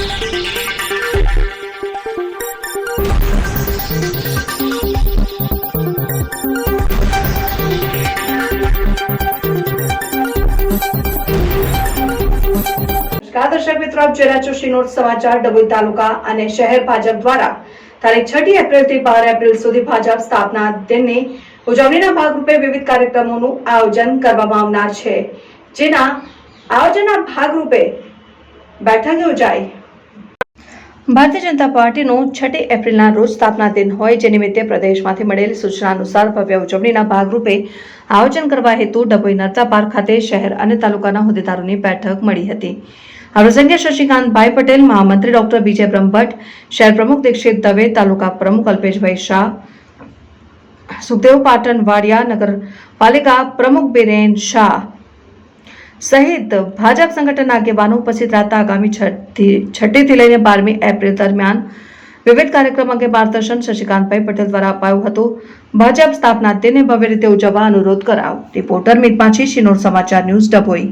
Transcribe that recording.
દર્શક મિત્રો, આપ જોઈ રહ્યા છો શ્રીનોટ સમાચાર. ડભોઈ તાલુકા અને શહેર ભાજપ દ્વારા તારીખ 6 એપ્રિલથી 12 એપ્રિલ સુધી ભાજપ સ્થાપના દિનની ઉજવણીના ભાગરૂપે વિવિધ કાર્યક્રમોનું આયોજન કરવામાં આવનાર છે. જેના આયોજનના ભાગરૂપે બેઠક યોજાઈ. ભારતીય જનતા પાર્ટીનો 6 એપ્રિલના રોજ સ્થાપના દિન હોય, જે નિમિત્તે પ્રદેશમાંથી મળેલી સૂચના અનુસાર ભવ્ય ઉજવણીના ભાગરૂપે આયોજન કરવા હેતુ ડભોઈ નર્તા પાર્ક ખાતે શહેર અને તાલુકાના હોદ્દેદારોની બેઠક મળી હતી. આ પ્રસંગે શશિકાંતભાઈ પટેલ, મહામંત્રી ડોક્ટર બીજે બ્રહ્મભટ્ટ, શહેર પ્રમુખ દીક્ષિત દવે, તાલુકા પ્રમુખ અલ્પેશભાઈ શાહ, સુખદેવ પાટણ વાડિયા, નગરપાલિકા પ્રમુખ બિરેન શાહ સહિત ભાજપ સંગઠન આગેવાનો ઉપસ્થિત રહેતા આગામી 6 થી લઈને 12મી એપ્રિલ દરમિયાન વિવિધ કાર્યક્રમ અંગે માર્ગદર્શન શશિકાંતભાઈ પટેલ દ્વારા અપાયું હતું. ભાજપ સ્થાપના દિનને ભવ્ય રીતે ઉજવવા અનુરોધ કરાયો. રિપોર્ટર મિત માછી, શ્રીનોટ સમાચાર ન્યૂઝ, ડભોઈ.